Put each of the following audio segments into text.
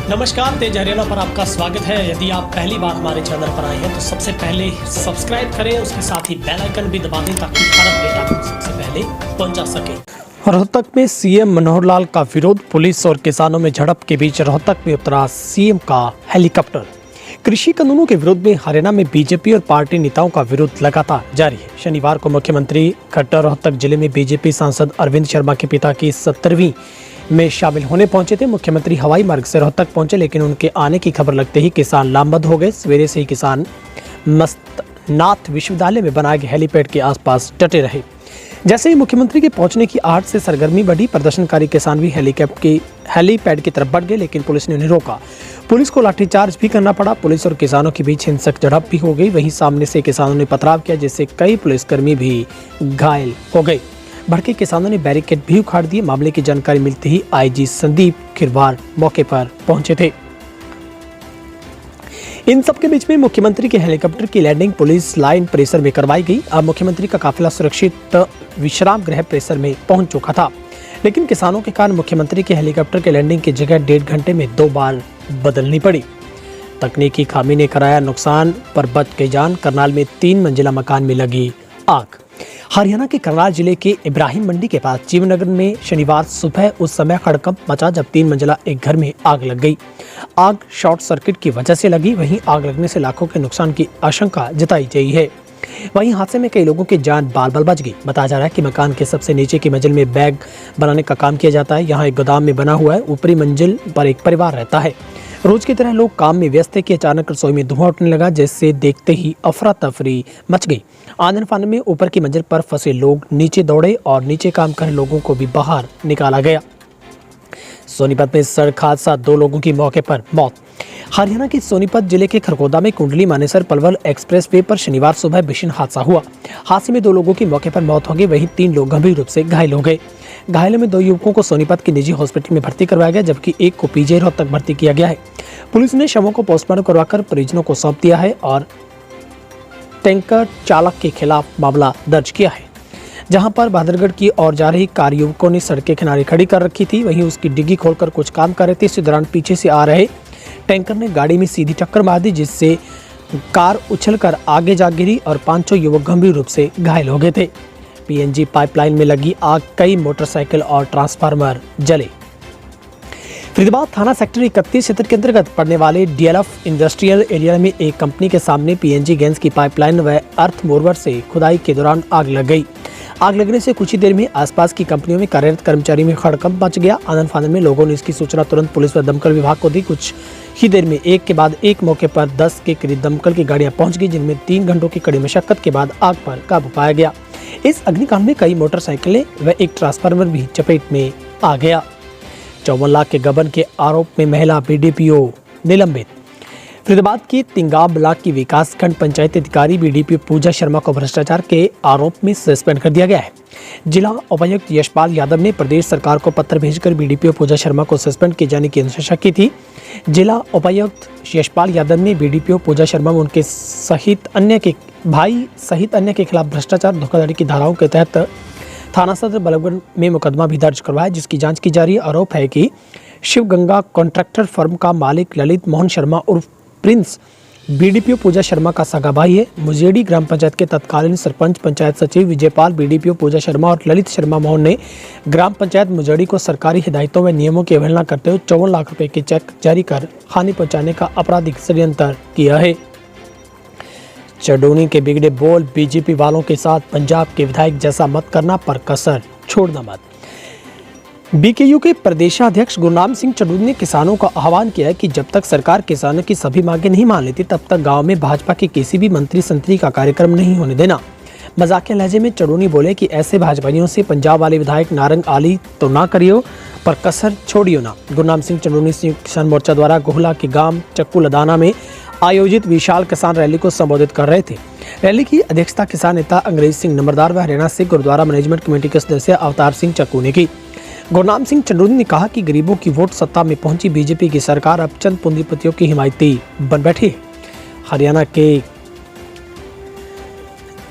नमस्कार, तेज हरियाणा पर आपका स्वागत है। यदि आप पहली बार हमारे चैनल पर आए हैं तो सबसे पहले सब्सक्राइब करें, उसके साथ ही बेल आइकन भी दबा दें ताकि हर अपडेट आपको सबसे पहले पहुंचा सके। रोहतक में सीएम मनोहर लाल का विरोध, पुलिस और किसानों में झड़प के बीच रोहतक में उतरा सीएम का हेलीकॉप्टर। कृषि कानूनों के विरोध में हरियाणा में बीजेपी और पार्टी नेताओं का विरोध लगातार जारी है। शनिवार को मुख्यमंत्री खट्टर रोहतक जिले में बीजेपी सांसद अरविंद शर्मा के पिता की 70वीं में शामिल होने पहुंचे थे। मुख्यमंत्री हवाई मार्ग से रोहतक पहुंचे, लेकिन उनके आने की खबर लगते ही किसान लामबंद हो गए। सवेरे से ही किसान मस्तनाथ विश्वविद्यालय में बनाए गए हेलीपैड के आसपास डटे रहे। जैसे ही मुख्यमंत्री के पहुंचने की आहट से सरगर्मी बढ़ी, प्रदर्शनकारी किसान भी हेलीपैड की तरफ बढ़ गए, लेकिन पुलिस ने उन्हें रोका। पुलिस को लाठीचार्ज भी करना पड़ा। पुलिस और किसानों के बीच हिंसक झड़प भी हो गई। वहीं सामने से किसानों ने पथराव किया, जिससे कई पुलिसकर्मी भी घायल हो गए। भड़के किसानों ने बैरिकेड भी उखाड़ दिए। मामले की जानकारी मिलते ही आईजी संदीप खिरवार मौके पर पहुंचे थे। इन सबके बीच में मुख्यमंत्री के हेलीकॉप्टर की लैंडिंग पुलिस लाइन परिसर में करवाई गई। अब मुख्यमंत्री का काफिला सुरक्षित विश्राम गृह परिसर में पहुंच चुका था, लेकिन किसानों के कारण मुख्यमंत्री के हेलीकॉप्टर के लैंडिंग की जगह 1.5 घंटे में 2 बार बदलनी पड़ी। तकनीकी खामी ने कराया नुकसान, पर बच गई जान। करनाल में 3 मंजिला मकान में लगी आग। हरियाणा के करनाल जिले के इब्राहिम मंडी के पास जीवनगर में शनिवार सुबह उस समय हड़कंप मचा जब 3 मंजिला एक घर में आग लग गई। आग शॉर्ट सर्किट की वजह से लगी। वहीं आग लगने से लाखों के नुकसान की आशंका जताई गई है। वहीं हादसे में कई लोगों की जान बाल बच गई। बताया जा रहा है कि मकान के सबसे नीचे की मंजिल में बैग बनाने का काम किया जाता है। यहाँ एक गोदाम में बना हुआ है। ऊपरी मंजिल पर एक परिवार रहता है। रोज की तरह लोग काम में व्यस्त थे कि अचानक रसोई में धुआं उठने लगा, जिससे देखते ही अफरा तफरी मच गई। आंदन फांदन में ऊपर की मंजिल पर फंसे लोग नीचे दौड़े और नीचे काम कर लोगों को भी बाहर निकाला गया। सोनीपत में सड़क हादसा, 2 लोगों की मौके पर मौत। हरियाणा के सोनीपत जिले के खरगोदा में कुंडली मानेसर पलवल एक्सप्रेस वे पर शनिवार सुबह भीषण हादसा हुआ। हादसे में 2 लोगों की मौके पर मौत हो गई। वहीं 3 लोग गंभीर रूप से घायल हो गए। घायलों में 2 युवकों को सोनीपत के निजी हॉस्पिटल में भर्ती करवाया गया, जबकि एक को पीजी रोहतक भर्ती किया गया है। पुलिस ने शवों को पोस्टमार्टम करवाकर परिजनों को सौंप दिया है और टैंकर चालक के खिलाफ मामला दर्ज किया है। जहां पर बहादुरगढ़ की ओर जा रही कार युवकों ने सड़क के किनारे खड़ी कर रखी थी। वहीं उसकी डिग्गी खोलकर कुछ काम कर रहे थे। इसी दौरान पीछे से आ रहे टैंकर ने गाड़ी में सीधी टक्कर मार दी, जिससे कार उछलकर आगे जा गिरी और 5 युवक गंभीर रूप से घायल हो गए थे। पीएनजी पाइपलाइन में लगी आग, कई मोटरसाइकिल और ट्रांसफार्मर जले। फरीदाबाद थाना सेक्टर 31 क्षेत्र के अंतर्गत पड़ने वाले डीएलएफ इंडस्ट्रियल एरिया में एक कंपनी के सामने पीएनजी गैस की पाइपलाइन व अर्थ मोरवर से खुदाई के दौरान आग लग गई। आग लगने से कुछ ही देर में आसपास की कंपनियों में कार्यरत कर्मचारी में हड़कंप मच गया। आनंद फानंद में लोगों ने इसकी सूचना तुरंत पुलिस व दमकल विभाग को दी। कुछ ही देर में एक के बाद एक मौके पर 10 के करीब दमकल की गाड़ियां पहुंच गई, जिनमें 3 घंटों की कड़ी मशक्कत के बाद आग पर काबू पाया गया। इस अग्निकांड में कई मोटरसाइकिलें व एक ट्रांसफार्मर भी चपेट में आ गया। 54 लाख के गबन के आरोप में महिला बीडीपीओ निलंबित। फरीदाबाद के तिंगाब ब्लॉक की विकासखंड पंचायत अधिकारी बीडीपीओ पूजा शर्मा को भ्रष्टाचार के आरोप में सस्पेंड कर दिया गया है। जिला उपायुक्त यशपाल यादव ने प्रदेश सरकार को पत्र भेजकर बीडीपीओ पूजा शर्मा को सस्पेंड किए जाने की अनुशंसा की थी। जिला उपायुक्त यशपाल यादव ने बीडीपीओ पूजा शर्मा व उनके सहित अन्य के खिलाफ भ्रष्टाचार धोखाधड़ी की धाराओं के तहत थाना सदर बल्लभगढ़ में मुकदमा भी दर्ज करवाया, जिसकी जांच की जा रही है। आरोप है कि शिव गंगा कॉन्ट्रैक्टर फर्म का मालिक ललित मोहन शर्मा उर्फ प्रिंस बीडीपीओ पूजा शर्मा का सगा भाई है। मुजेड़ी ग्राम पंचायत के तत्कालीन सरपंच पंचायत सचिव विजयपाल बीडीपीओ पूजा शर्मा और ललित शर्मा मोहन ने ग्राम पंचायत मुजेड़ी को सरकारी हिदायतों व नियमों की अवहेलना करते हुए 54 लाख रुपए के चेक जारी कर हानि पहुंचाने का आपराधिक षड्यंत्र किया है। चडोनी के बिगड़े बोल, बीजेपी वालों के साथ पंजाब के विधायक जैसा मत करना, पर कसर छोड़ना मत। बीकेयू के प्रदेशाध्यक्ष गुरनाम सिंह चडूनी ने किसानों का आह्वान किया है कि जब तक सरकार किसानों की सभी मांगें नहीं मान लेती, तब तक गांव में भाजपा के किसी भी मंत्री संतरी का कार्यक्रम नहीं होने देना। मजाकिया लहजे में चडूनी बोले कि ऐसे भाजपाइयों से पंजाब वाले विधायक नारंग आली तो ना करियो, पर कसर छोड़ियो ना। गुरनाम सिंह चडूनी संयुक्त किसान मोर्चा द्वारा गोहला के गांव चक्कू लदाना में आयोजित विशाल किसान रैली को संबोधित कर रहे थे। रैली की अध्यक्षता किसान नेता अंग्रेज सिंह नंबरदार व हरियाणा से गुरुद्वारा मैनेजमेंट कमेटी के सदस्य अवतार सिंह चक्कू ने की। गुरनाम सिंह चंडूनी ने कहा कि गरीबों की वोट सत्ता में पहुंची बीजेपी की सरकार अब चंद पूंजीपतियों की हिमायती बन बैठी है। हरियाणा के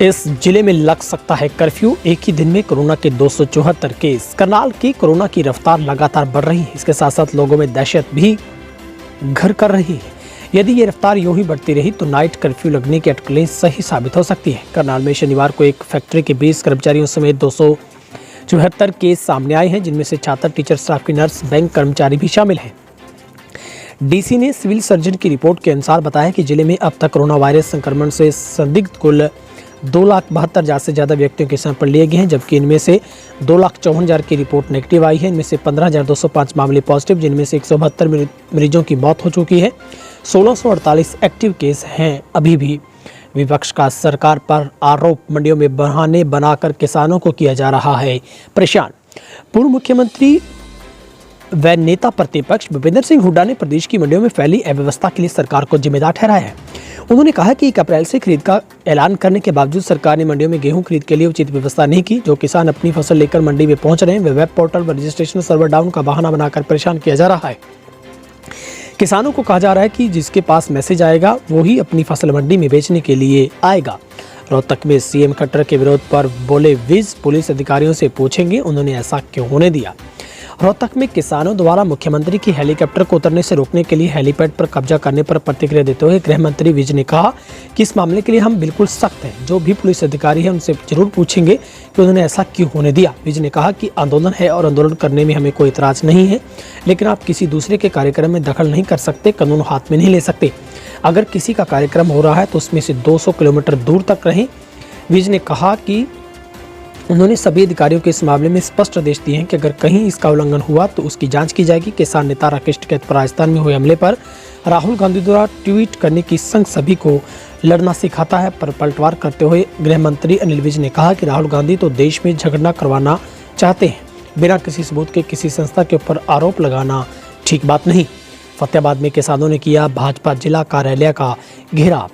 इस जिले में लग सकता है कर्फ्यू। एक ही दिन में कोरोना के 274 केस। करनाल की कोरोना की रफ्तार लगातार बढ़ रही है। इसके साथ साथ लोगों में दहशत भी घर कर रही है। यदि ये रफ्तार यूं ही बढ़ती रही तो नाइट कर्फ्यू लगने की अटकलें सही साबित हो सकती है। करनाल में शनिवार को एक फैक्ट्री के 20 कर्मचारियों समेत 274 केस सामने आए हैं, जिनमें से छात्र, टीचर, स्टाफ की नर्स, बैंक कर्मचारी भी शामिल हैं। डीसी ने सिविल सर्जन की रिपोर्ट के अनुसार बताया कि जिले में अब तक कोरोना वायरस संक्रमण से संदिग्ध कुल 2,72,000 से ज़्यादा व्यक्तियों के सैंपल लिए गए हैं, जबकि इनमें से 2,54,000 की रिपोर्ट नेगेटिव आई है। इनमें से 15,205 मामले पॉजिटिव, जिनमें से 172 मरीजों की मौत हो चुकी है। 1648 एक्टिव केस हैं। अभी भी विपक्ष का सरकार पर आरोप, मंडियों में बहाने बनाकर किसानों को किया जा रहा है परेशान। पूर्व मुख्यमंत्री व नेता प्रतिपक्ष भूपेंद्र सिंह हुड्डा ने प्रदेश की मंडियों में फैली अव्यवस्था के लिए सरकार को जिम्मेदार ठहराया है। उन्होंने कहा कि 1 अप्रैल से खरीद का ऐलान करने के बावजूद सरकार ने मंडियों में गेहूं खरीद के लिए उचित व्यवस्था नहीं की। जो किसान अपनी फसल लेकर मंडी में पहुंच रहे हैं, वे वेब पोर्टल पर रजिस्ट्रेशन सर्वर डाउन का बहाना बनाकर परेशान किया जा रहा है। किसानों को कहा जा रहा है कि जिसके पास मैसेज आएगा वो ही अपनी फसल मंडी में बेचने के लिए आएगा। रोहतक में सीएम खट्टर के विरोध पर बोले विज, पुलिस अधिकारियों से पूछेंगे उन्होंने ऐसा क्यों होने दिया। रोहतक में किसानों द्वारा मुख्यमंत्री की हेलीकॉप्टर को उतरने से रोकने के लिए हेलीपैड पर कब्जा करने पर प्रतिक्रिया देते हुए गृह मंत्री विज ने कहा कि इस मामले के लिए हम बिल्कुल सख्त हैं। जो भी पुलिस अधिकारी है उनसे जरूर पूछेंगे कि उन्होंने ऐसा क्यों होने दिया। विज ने कहा कि आंदोलन है और आंदोलन करने में हमें कोई इतराज नहीं है, लेकिन आप किसी दूसरे के कार्यक्रम में दखल नहीं कर सकते, कानून हाथ में नहीं ले सकते। अगर किसी का कार्यक्रम हो रहा है तो उसमें से 200 किलोमीटर दूर तक रहें। विज ने कहा कि उन्होंने सभी अधिकारियों को इस मामले में स्पष्ट आदेश दिए हैं कि अगर कहीं इसका उल्लंघन हुआ तो उसकी जांच की जाएगी। किसान नेता राकेश टिकैत पर राजस्थान में हुए हमले पर राहुल गांधी द्वारा ट्वीट करने की संग सभी को लड़ना सिखाता है पर पलटवार करते हुए गृह मंत्री अनिल विज ने कहा कि राहुल गांधी तो देश में झगड़ा करवाना चाहते हैं। बिना किसी सबूत के किसी संस्था के ऊपर आरोप लगाना ठीक बात नहीं। फतेहाबाद में किसानों ने किया भाजपा जिला कार्यालय का घेराव।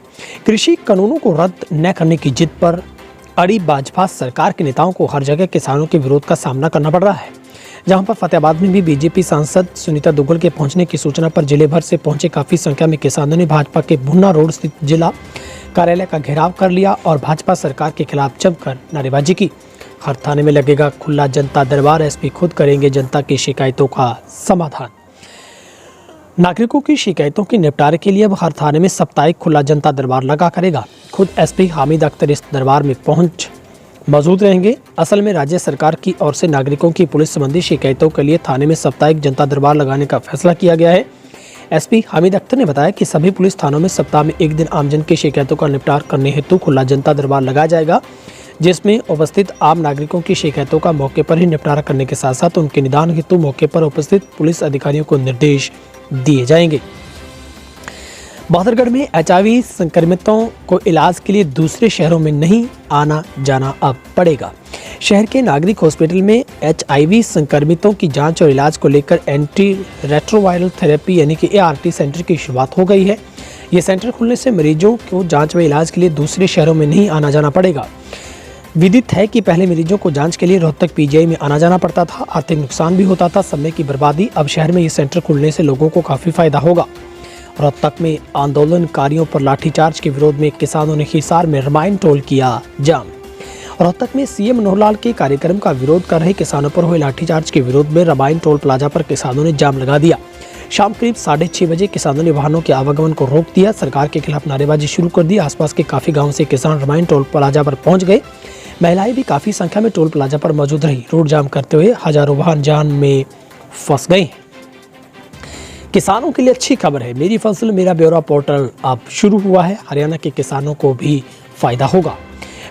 कृषि कानूनों को रद्द न करने की जिद पर अड़ी भाजपा सरकार के नेताओं को हर जगह किसानों के विरोध का सामना करना पड़ रहा है। जहां पर फतेहाबाद में भी बीजेपी सांसद सुनीता दुग्गल के पहुंचने की सूचना पर जिले भर से पहुंचे काफी संख्या में किसानों ने भाजपा के भुन्ना रोड स्थित जिला कार्यालय का घेराव कर लिया और भाजपा सरकार के खिलाफ जमकर नारेबाजी की। हर थाने में लगेगा खुला जनता दरबार, एसपी खुद करेंगे जनता की शिकायतों का समाधान। नागरिकों की शिकायतों के निपटारे के लिए अब हर थाने में साप्ताहिक खुला जनता दरबार लगा करेगा। खुद एसपी हामिद अख्तर इस दरबार में पहुंच मौजूद रहेंगे। असल में राज्य सरकार की ओर से नागरिकों की पुलिस संबंधी शिकायतों के लिए थाने में साप्ताहिक जनता दरबार लगाने का फैसला किया गया है। एसपी हामिद अख्तर ने बताया कि सभी पुलिस थानों में सप्ताह में एक दिन आमजन की शिकायतों का निपटारा करने हेतु खुला जनता दरबार लगाया जाएगा, जिसमें उपस्थित आम नागरिकों की शिकायतों का मौके पर ही निपटारा करने के साथ साथ उनके निदान हेतु मौके पर उपस्थित पुलिस अधिकारियों को निर्देश दिए जाएंगे। बहादुरगढ़ में एचआईवी संक्रमितों को इलाज के लिए दूसरे शहरों में नहीं आना जाना अब पड़ेगा। शहर के नागरिक हॉस्पिटल में एचआईवी संक्रमितों की जांच और इलाज को लेकर एंटी रेट्रोवायरल थेरेपी यानी कि एआरटी सेंटर की शुरुआत हो गई है। ये सेंटर खुलने से मरीजों को जांच व इलाज के लिए दूसरे शहरों में नहीं आना जाना पड़ेगा। विदित है कि पहले मरीजों को जांच के लिए रोहतक पीजीआई में आना जाना पड़ता था, आर्थिक नुकसान भी होता था, समय की बर्बादी। अब शहर में ये सेंटर खुलने से लोगों को काफ़ी फायदा होगा। रोहतक में आंदोलनकारियों पर लाठीचार्ज के विरोध में किसानों ने हिसार में रामायण टोल किया जाम। रोहतक में सीएम मनोहर लाल के कार्यक्रम का विरोध कर रहे किसानों पर हुए लाठीचार्ज के विरोध में रामायण टोल प्लाजा पर किसानों ने जाम लगा दिया। शाम करीब 6:30 बजे किसानों ने वाहनों के आवागमन को रोक दिया, सरकार के खिलाफ नारेबाजी शुरू कर दी। आसपास के काफी गाँव से किसान रामायण टोल प्लाजा पर पहुंच गए। महिलाएं भी काफी संख्या में टोल प्लाजा पर मौजूद रही। रोड जाम करते हुए हजारों वाहन जाम में फंस गए। किसानों के लिए अच्छी खबर है, मेरी फसल मेरा ब्यौरा पोर्टल अब शुरू हुआ है। हरियाणा के किसानों को भी फायदा होगा।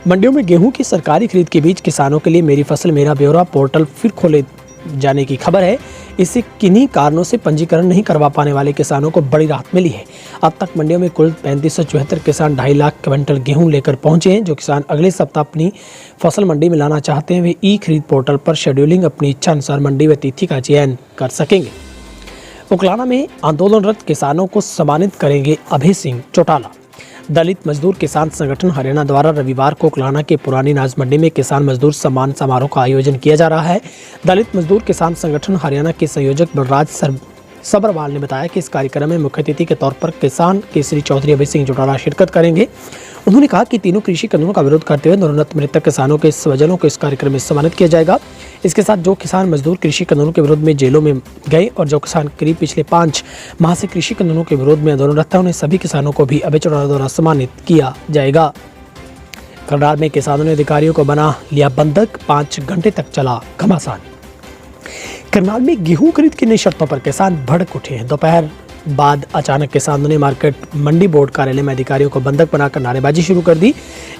मंडियों में गेहूं की सरकारी खरीद के बीच किसानों के लिए मेरी फसल मेरा ब्यौरा पोर्टल फिर खोले जाने की खबर है। इससे किन्हीं कारणों से पंजीकरण नहीं करवा पाने वाले किसानों को बड़ी राहत मिली है। अब तक मंडियों में कुल 3574 किसान 2.5 लाख क्विंटल गेहूं लेकर पहुंचे हैं। जो किसान अगले सप्ताह अपनी फसल मंडी में लाना चाहते हैं वे ई खरीद पोर्टल पर शेड्यूलिंग अपनी इच्छा अनुसार मंडी व तिथि का चयन कर सकेंगे। उकलाना में आंदोलनरत किसानों को सम्मानित करेंगे अभय सिंह चौटाला। दलित मजदूर किसान संगठन हरियाणा द्वारा रविवार को उकलाना के पुरानी अनाज मंडी में किसान मजदूर सम्मान समारोह का आयोजन किया जा रहा है। दलित मजदूर किसान संगठन हरियाणा के संयोजक बलराज सब्रवाल ने बताया कि इस कार्यक्रम में मुख्य अतिथि के तौर पर किसान केसरी चौधरी अभय सिंह चौटाला शिरकत करेंगे। उन्होंने कहा कि तीनों कृषि कानूनों का विरोध करते हुए दिवंगत मृतक किसानों के स्वजनों को इस कार्यक्रम में सम्मानित किया जाएगा। इसके साथ जो किसान मजदूर कृषि कानूनों के विरोध में जेलों में गए और जो किसान करीब पिछले 5 माह से कृषि कानूनों के विरोध में आंदोलनरत है, उन्हें सभी किसानों को भी अभय चौटाला द्वारा सम्मानित किया जाएगा। करनाल में किसानों ने अधिकारियों को बना लिया बंधक, 5 घंटे तक चला घमासान। करनाल में गेहूं खरीद की नई शर्तों पर किसान भड़क उठे हैं। दोपहर बाद अचानक किसानों ने मार्केट मंडी बोर्ड कार्यालय में अधिकारियों को बंधक बनाकर नारेबाजी शुरू कर दी।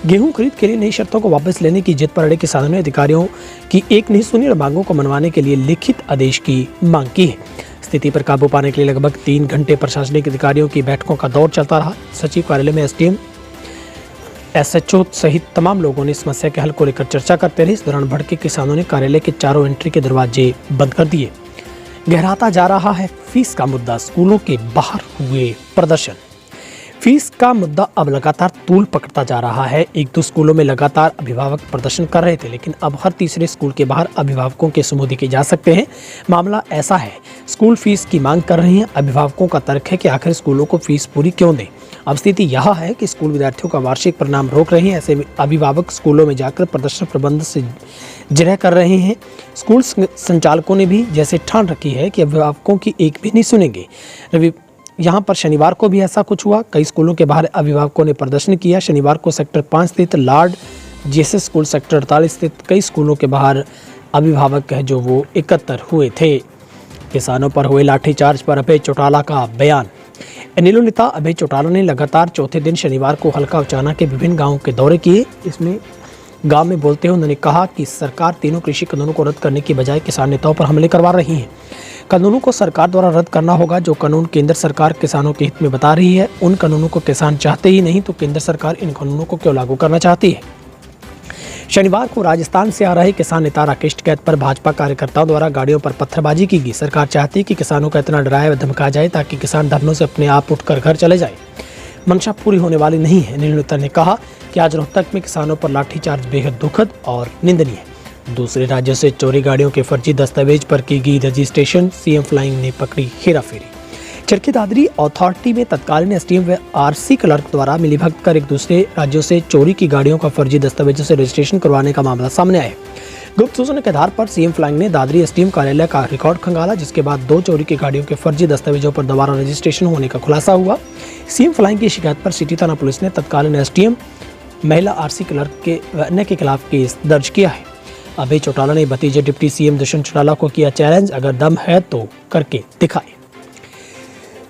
गेहूं खरीद के लिए नई शर्तों को वापस लेने की जिद पर अड़े किसानों ने अधिकारियों की एक नहीं सुनी और मांगों को मनवाने के लिए लिखित आदेश की मांग की है। स्थिति पर काबू पाने के लिए लगभग 3 घंटे प्रशासनिक अधिकारियों की बैठकों का दौर चलता रहा। सचिव कार्यालय में एसडीएम, एसएचओ सहित तमाम लोगों ने समस्या के हल को लेकर चर्चा करते रहे। इस दौरान भड़के किसानों ने कार्यालय के चारों एंट्री के दरवाजे बंद कर दिए। गहराता जा रहा है फीस का मुद्दा, स्कूलों के बाहर हुए प्रदर्शन। फीस का मुद्दा अब लगातार तूल पकड़ता जा रहा है। 1-2 स्कूलों में लगातार अभिभावक प्रदर्शन कर रहे थे, लेकिन अब हर तीसरे स्कूल के बाहर अभिभावकों के समूह देखे जा सकते हैं। मामला ऐसा है, स्कूल फीस की मांग कर रहे हैं। अभिभावकों का तर्क है कि आखिर स्कूलों को फीस पूरी क्यों दें। अब स्थिति यह है कि स्कूल विद्यार्थियों का वार्षिक परिणाम रोक रहे हैं। ऐसे में अभिभावक स्कूलों में जाकर प्रदर्शन प्रबंध से जिरह कर रहे हैं। स्कूल संचालकों ने भी जैसे ठान रखी है कि अभिभावकों की एक भी नहीं सुनेंगे। यहाँ पर शनिवार को भी ऐसा कुछ हुआ। कई स्कूलों के बाहर अभिभावकों ने प्रदर्शन किया। शनिवार को सेक्टर 5 स्थित लॉर्ड जेएसएस स्कूल, सेक्टर 48 स्थित कई स्कूलों के बाहर अभिभावक है जो वो एकत्र हुए थे। किसानों पर हुए लाठीचार्ज पर अभय चौटाला का बयान। इनेलो नेता अभय चौटाला ने लगातार चौथे दिन शनिवार को हल्का उचाना के विभिन्न गाँवों के दौरे किए। इसमें गांव में बोलते हुए उन्होंने कहा कि सरकार तीनों कृषि कानूनों को रद्द करने की बजाय किसान नेताओं पर हमले करवा रही है। कानूनों को सरकार द्वारा रद्द करना होगा। जो कानून केंद्र सरकार किसानों के हित में बता रही है, उन कानूनों को किसान चाहते ही नहीं तो केंद्र सरकार इन कानूनों को क्यों लागू करना चाहती है। शनिवार को राजस्थान से आ रहे किसान नेता राकेश टिकैत पर भाजपा कार्यकर्ताओं द्वारा गाड़ियों पर पत्थरबाजी की गई। सरकार चाहती है कि किसानों को इतना डराया व धमकाया जाए ताकि किसान धरनों से अपने आप उठकर घर चले जाए। मंशा पूरी होने वाली नहीं है। इनेलो नेता ने कहा कि आज रोहतक में किसानों पर लाठीचार्ज बेहद दुखद और निंदनीय है। दूसरे राज्यों से चोरी गाड़ियों के फर्जी दस्तावेज पर की गई रजिस्ट्रेशन, सीएम फ्लाइंग ने पकड़ी हेराफेरी। चरखी दादरी अथॉरिटी में तत्कालीन एसडीएम व आरसी क्लर्क द्वारा मिलीभगत कर एक दूसरे राज्यों से चोरी की गाड़ियों का फर्जी दस्तावेजों से रजिस्ट्रेशन करवाने का मामला सामने आया। गुप्त सूचना के आधार पर सीएम फ्लाइंग ने दादरी एसडीएम कार्यालय का रिकॉर्ड खंगाला, जिसके बाद 2 चोरी की गाड़ियों के फर्जी दस्तावेजों पर दोबारा रजिस्ट्रेशन होने का खुलासा हुआ। सीएम फ्लाइंग की शिकायत पर सिटी थाना पुलिस ने तत्कालीन एसडीएम, महिला आरसी क्लर्क के व अन्य के खिलाफ केस दर्ज किया है। अभय चौटाला ने भतीजे डिप्टी सीएम दुष्यंत चौटाला को किया चैलेंज, अगर दम है तो करके दिखाए।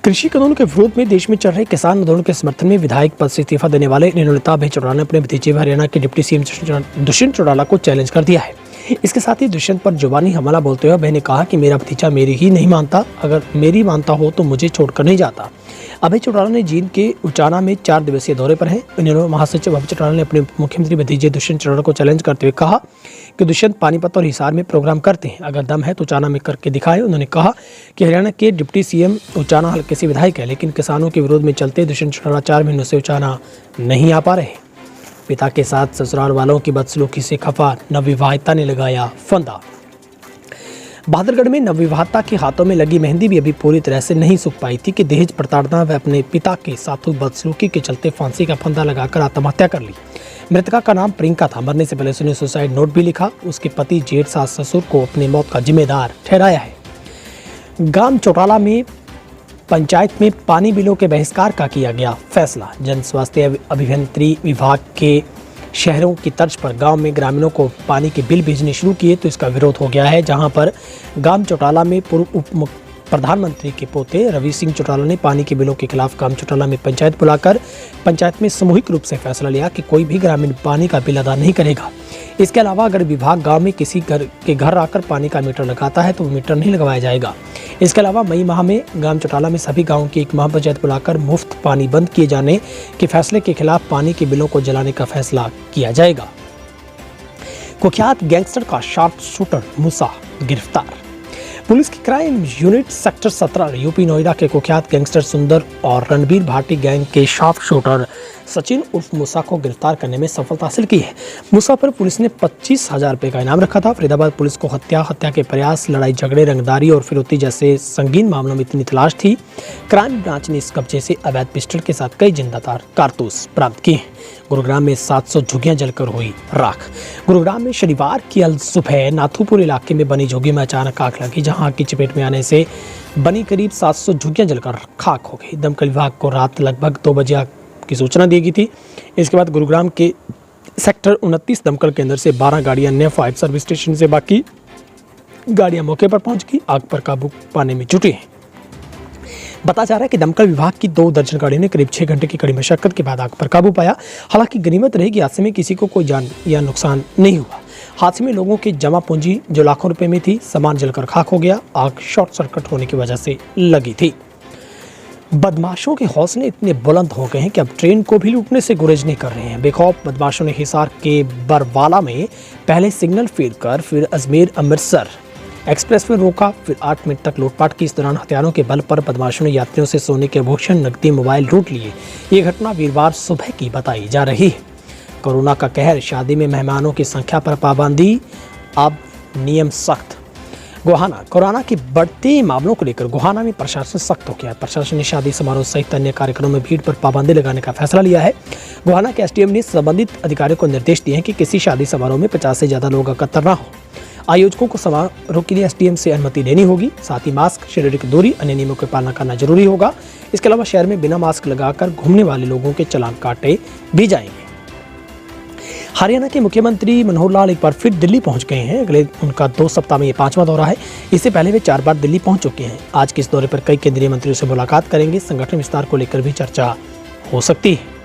कृषि कानून के विरोध में देश में चल रहे किसान आंदोलन के समर्थन में विधायक पद से इस्तीफा देने वाले इनेलो नेता अभय चौटाला ने अपने भतीजे हरियाणा के डिप्टी सीएम दुष्यंत चौटाला को चैलेंज कर दिया है। इसके साथ ही दुष्यंत पर जुबानी हमला बोलते हुए अभय ने कहा कि मेरा भतीजा मेरी ही नहीं मानता, अगर मेरी मानता हो तो मुझे छोड़कर नहीं जाता। अभय चौटाला ने जींद के उचाना में 4 दिवसीय दौरे पर हैं। इनेलो महासचिव अभय चौटाला ने अपने मुख्यमंत्री भतीजे दुष्यंत चौटाला को चैलेंज करते हुए कहा कि दुष्यंत पानीपत और हिसार में प्रोग्राम करते हैं, अगर दम है तो उचाना में करके दिखाए। उन्होंने कहा कि हरियाणा के डिप्टी सीएम उचाना हल्के से विधायक है, लेकिन किसानों के विरोध में चलते दुष्यंत चौटाला 4 महीनों से उचाना नहीं आ पा रहे। पिता के साथ ससुराल वालों की बदसलूकी से खफा नवविवाहिता ने लगाया फंदा। बहादुरगढ़ में नवविवाहिता के हाथों में लगी मेहंदी भी अभी पूरी तरह से नहीं सूख पाई थी कि दहेज प्रताड़ना व अपने पिता के साथ हुई बदसलूकी के चलते फांसी का फंदा लगाकर आत्महत्या कर ली। मृतका का नाम प्रियंका था। मरने से पहले उसने सुसाइड नोट भी लिखा। उसके पति जेठ सास ससुर को अपनी मौत का जिम्मेदार ठहराया है। गांव चौटाला में पंचायत में पानी बिलों के बहिष्कार का किया गया फैसला। जन स्वास्थ्य अभियंत्री विभाग के शहरों की तर्ज पर गांव में ग्रामीणों को पानी के बिल भेजने शुरू किए तो इसका विरोध हो गया है। जहां पर गांव चौटाला में पूर्व उप प्रधानमंत्री के पोते रवि सिंह चौटाला ने पानी के बिलों के खिलाफ गांव चौटाला में पंचायत बुलाकर पंचायत में सामूहिक रूप से फैसला लिया कि कोई भी ग्रामीण पानी का बिल अदा नहीं करेगा। इसके अलावा अगर विभाग गांव में किसी घर आकर पानी का मीटर लगाता है तो वो मीटर नहीं लगवाया जाएगा। इसके अलावा मई माह में गांव चौटाला में सभी गांवों की एक महापंचायत बुलाकर मुफ्त पानी बंद किए जाने के फैसले के खिलाफ पानी के बिलों को जलाने का फैसला किया जाएगा। कुख्यात गैंगस्टर का शार्प शूटर मूसा गिरफ्तार। पुलिस की crime unit sector 17 UP Noida के कुख्यात गैंगस्टर सुंदर और रणबीर भाटी गैंग के शार्प शूटर सचिन उर्फ मूसा को गिरफ्तार करने में सफलता हासिल की है। मूसा पर पुलिस ने 25,000 रुपये का इनाम रखा था। फरीदाबाद पुलिस को हत्या के प्रयास, लड़ाई झगड़े, रंगदारी और फिरौती जैसे संगीन मामलों में इतनी तलाश थी। क्राइम ब्रांच ने इस कब्जे से अवैध पिस्टल के साथ कई जिंदादार कारतूस प्राप्त किए। गुरुग्राम में 700 झुग्गियां जलकर हुई राख। गुरुग्राम में शनिवार की सुबह नाथूपुर इलाके में बनी झुग्गी में अचानक आग लगी, जहां आग की चपेट में आने से बनी करीब 700 झुग्गियां जलकर खाक हो गई। दमकल विभाग को रात लगभग 2 बजे आग की सूचना दी गई थी। इसके बाद गुरुग्राम के सेक्टर 29 दमकल केंद्र से 12 गाड़ियां, अन्य फायर सर्विस स्टेशन से बाकी गाड़ियां मौके पर पहुंच गई, आग पर काबू पाने में जुटी हैं। बताया जा रहा है कि दमकल विभाग की 2 दर्जन गाड़ियों ने करीब 6 घंटे की कड़ी मशक्कत के बाद आग पर काबू पाया। हालांकि गनीमत रही कि हादसे में किसी को कोई जान या नुकसान नहीं हुआ। हादसे में लोगों की जमा पूंजी जो लाखों रुपए में थी, सामान जलकर खाक हो गया। आग शॉर्ट सर्किट होने की वजह से लगी थी। बदमाशों के हौसले इतने बुलंद हो गए हैं कि अब ट्रेन को भी लूटने से गुरेज नहीं कर रहे हैं। बेखौफ बदमाशों ने हिसार के बरवाला में पहले सिग्नल फेर कर फिर अजमेर अमृतसर एक्सप्रेस में रोका, फिर 8 मिनट तक लूटपाट की। इस दौरान हथियारों के बल पर बदमाशों ने यात्रियों से सोने के आभूषण, नकदी, मोबाइल लूट लिए। ये घटना वीरवार सुबह की बताई जा रही है। कोरोना का कहर, शादी में मेहमानों की संख्या पर पाबंदी, अब नियम सख्त। गोहाना, कोरोना के बढ़ते मामलों को लेकर गोहाना में प्रशासन सख्त हो गया है। प्रशासन ने शादी समारोह सहित अन्य कार्यक्रमों में भीड़ पर पाबंदी लगाने का फैसला लिया है। गोहाना के एसडीएम ने संबंधित अधिकारियों को निर्देश दिए हैं कि किसी शादी समारोह में 50 से ज्यादा लोग एकत्र न हो। आयोजकों को समारोह के लिए एसडीएम से अनुमति लेनी होगी। साथ ही मास्क, शारीरिक दूरी, अन्य नियमों की पालना करना जरूरी होगा। इसके अलावा शहर में बिना मास्क लगाकर घूमने वाले लोगों के चालान काटे भी जाएंगे। हरियाणा के मुख्यमंत्री मनोहर लाल एक बार फिर दिल्ली पहुंच गए हैं। अगले उनका 2 सप्ताह में ये 5वां दौरा है। इससे पहले वे 4 बार दिल्ली पहुंच चुके हैं। आज के इस दौरे पर कई केंद्रीय मंत्रियों से मुलाकात करेंगे। संगठन विस्तार को लेकर भी चर्चा हो सकती है।